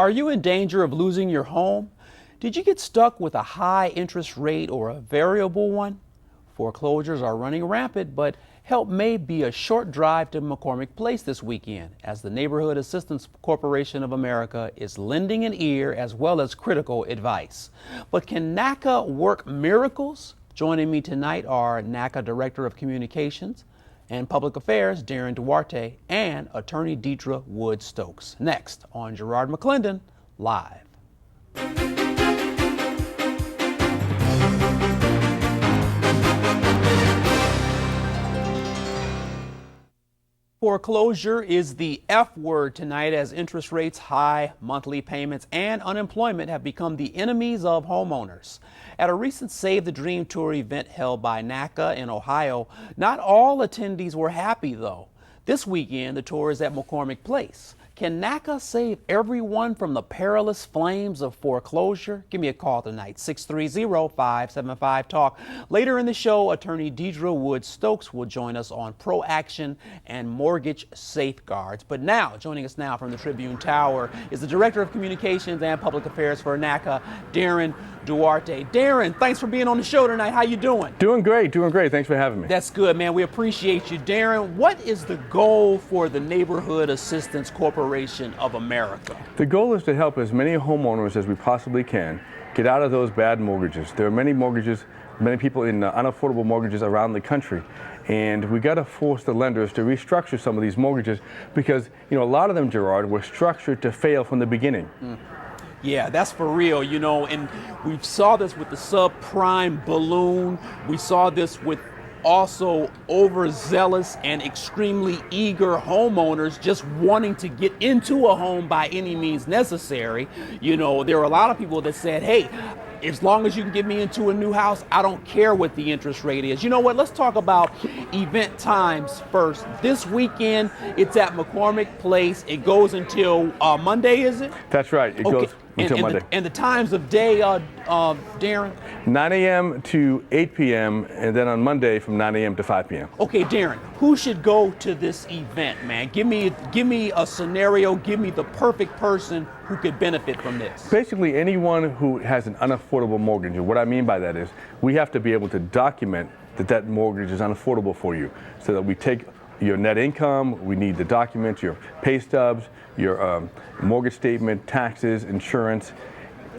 Are you in danger of losing your home? Did you get stuck with a high interest rate or a variable one? Foreclosures are running rampant, but help may be a short drive to McCormick Place this weekend, as the Neighborhood Assistance Corporation of America is lending an ear as well as critical advice. But can NACA work miracles? Joining me tonight are NACA Director of Communications and Public Affairs, Darren Duarte, and Attorney Deidre Wood-Stokes. Next on Garard McClendon Live. Foreclosure is the F word tonight, as interest rates high, monthly payments, and unemployment have become the enemies of homeowners. At a recent Save the Dream Tour event held by NACA in Ohio, not all attendees were happy though. This weekend, the tour is at McCormick Place. Can NACA save everyone from the perilous flames of foreclosure? Give me a call tonight, 630-575-TALK. Later in the show, Attorney Deidre Wood-Stokes will join us on pro-action and mortgage safeguards. But now, joining us now from the Tribune Tower is the Director of Communications and Public Affairs for NACA, Darren Duarte. Darren, thanks for being on the show tonight. How you doing? Doing great. Thanks for having me. That's good, man. We appreciate you. Darren, what is the goal for the Neighborhood Assistance Corporation of America? The goal is to help as many homeowners as we possibly can get out of those bad mortgages. There are many people in unaffordable mortgages around the country, and we got to force the lenders to restructure some of these mortgages because, a lot of them, Gerard, were structured to fail from the beginning. Yeah, that's for real, and we saw this with the subprime balloon. We saw this with also overzealous and extremely eager homeowners just wanting to get into a home by any means necessary. There are a lot of people that said, hey, as long as you can get me into a new house, I don't care what the interest rate is. You know what? Let's talk about event times first. This weekend, it's at McCormick Place. It goes until Monday, is it? That's right. It goes until Monday. And the times of day, Darren? 9 a.m. to 8 p.m. and then on Monday from 9 a.m. to 5 p.m. Okay, Darren, who should go to this event, man? Give me a scenario. Give me the perfect person who could benefit from this. Basically, anyone who has an unaffordable mortgage. And what I mean by that is we have to be able to document that mortgage is unaffordable for you, so that we take your net income, we need the documents, your pay stubs, your mortgage statement, taxes, insurance,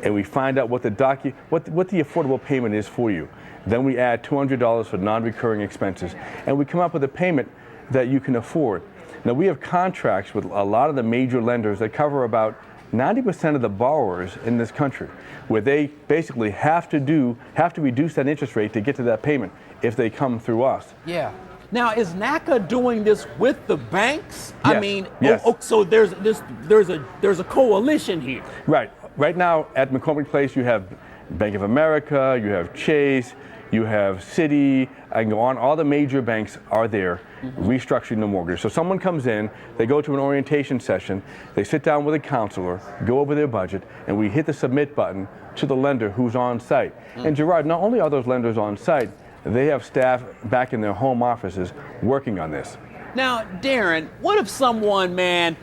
and we find out what the affordable payment is for you. Then we add $200 for non-recurring expenses, and we come up with a payment that you can afford. Now, we have contracts with a lot of the major lenders that cover about 90% of the borrowers in this country, where they basically have to reduce that interest rate to get to that payment if they come through us. Yeah. Now, is NACA doing this with the banks? Yes. I mean, yes. So there's a coalition here. Right. Right now at McCormick Place, you have Bank of America, you have Chase, you have Citi, I can go on. All the major banks are there restructuring the mortgage. So someone comes in, they go to an orientation session, they sit down with a counselor, go over their budget, and we hit the submit button to the lender who's on site. And Gerard, not only are those lenders on site, they have staff back in their home offices working on this. Now, Darren, what if someone, man,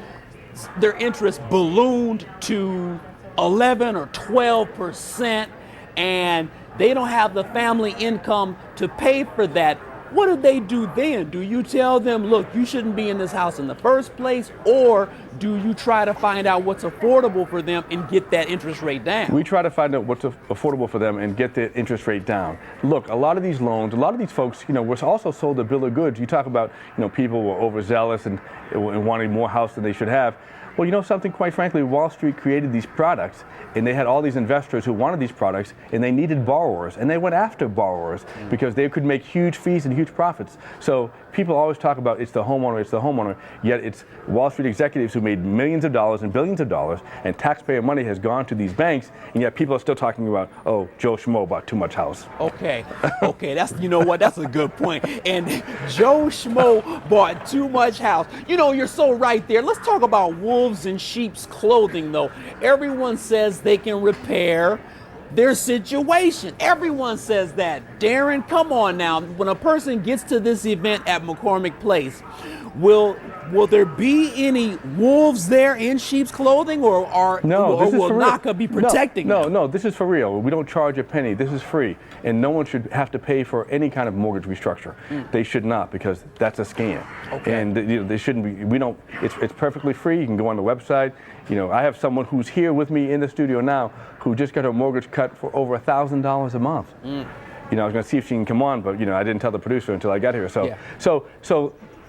their interest ballooned to 11 or 12% and they don't have the family income to pay for that? What do they do then? Do you tell them, look, you shouldn't be in this house in the first place, or do you try to find out what's affordable for them and get that interest rate down? We try to find out what's affordable for them and get the interest rate down. Look, a lot of these loans, a lot of these folks, were also sold a bill of goods. You talk about, people were overzealous and wanting more house than they should have. Well, something, quite frankly, Wall Street created these products, and they had all these investors who wanted these products, and they needed borrowers, and they went after borrowers because they could make huge fees and huge profits. So people always talk about it's the homeowner, yet it's Wall Street executives who made millions of dollars and billions of dollars, and taxpayer money has gone to these banks, and yet people are still talking about, oh, Joe Schmo bought too much house. Okay, that's a good point. And Joe Schmo bought too much house. You're so right there. Let's talk about wolves in sheep's clothing, though. Everyone says they can repair their situation. Everyone says that. Darren, come on now. When a person gets to this event at McCormick Place, Will there be any wolves there in sheep's clothing, or will NACA be protecting them? No, this is for real. We don't charge a penny. This is free, and no one should have to pay for any kind of mortgage restructure. They should not, because that's a scam. Okay. And they shouldn't be. We don't. It's perfectly free. You can go on the website. I have someone who's here with me in the studio now who just got her mortgage cut for over $1,000 a month. I was going to see if she can come on, but I didn't tell the producer until I got here. So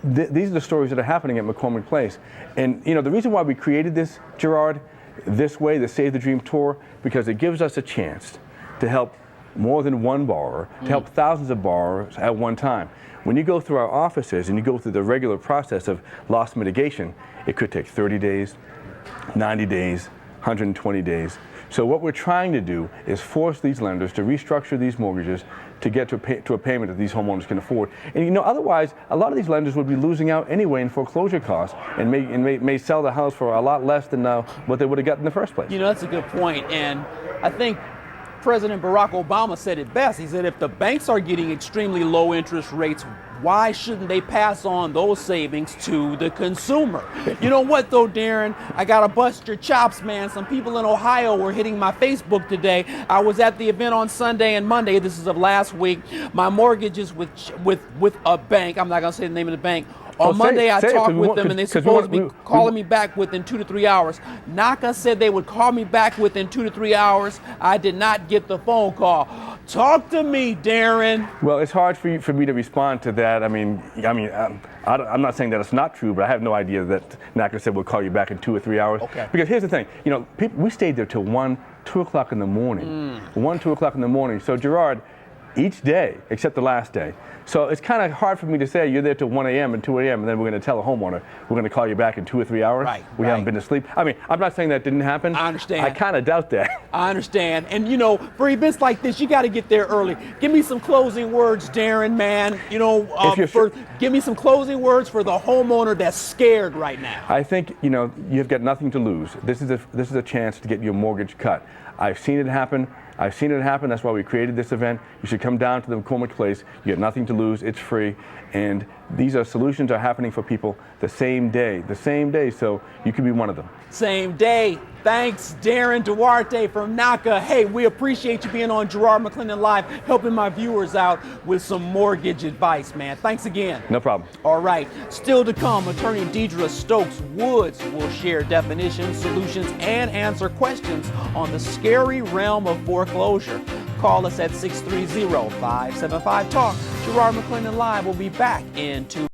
these are the stories that are happening at McCormick Place. And the reason why we created this, Gerard, this way, the Save the Dream Tour, because it gives us a chance to help more than one borrower, to help thousands of borrowers at one time. When you go through our offices and you go through the regular process of loss mitigation, it could take 30 days, 90 days, 120 days. So what we're trying to do is force these lenders to restructure these mortgages to get to a payment that these homeowners can afford. And otherwise, a lot of these lenders would be losing out anyway in foreclosure costs and may sell the house for a lot less than what they would have gotten in the first place. That's a good point. And I think President Barack Obama said it best. He said, if the banks are getting extremely low interest rates, why shouldn't they pass on those savings to the consumer? You know what, though, Darren? I got to bust your chops, man. Some people in Ohio were hitting my Facebook today. I was at the event on Sunday and Monday. This is of last week. My mortgage is with a bank. I'm not going to say the name of the bank. On Monday, I talked with them, and they're supposed to be calling me back within 2 to 3 hours. NACA said they would call me back within 2 to 3 hours. I did not get the phone call. Talk to me, Darren. Well, it's hard for me to respond to that. I'm not saying that it's not true, but I have no idea that NACA said we'll call you back in 2 or 3 hours. Okay. Because here's the thing, we stayed there till 1, 2 o'clock in the morning. 1, 2 o'clock in the morning. So Gerard, each day, except the last day. So it's kind of hard for me to say you're there till 1 a.m. and 2 a.m. and then we're going to tell a homeowner we're going to call you back in 2 or 3 hours. We haven't been to sleep. I'm not saying that didn't happen. I understand. I kind of doubt that. I understand. And for events like this, you got to get there early. Give me some closing words, Darren, man. Give me some closing words for the homeowner that's scared right now. I think you've got nothing to lose. This is a chance to get your mortgage cut. I've seen it happen. That's why we created this event. You should come down to the McCormick Place. You have nothing to lose. It's free. And these solutions are happening for people the same day. So you could be one of them. Same day. Thanks, Darren Duarte from NACA. Hey, we appreciate you being on Garard McClendon Live, helping my viewers out with some mortgage advice, man. Thanks again. No problem. All right. Still to come, attorney Deidre Stokes Woods will share definitions, solutions, and answer questions on the scary realm of foreclosure. Call us at 630-575-TALK. Garard McClendon Live will be back in 2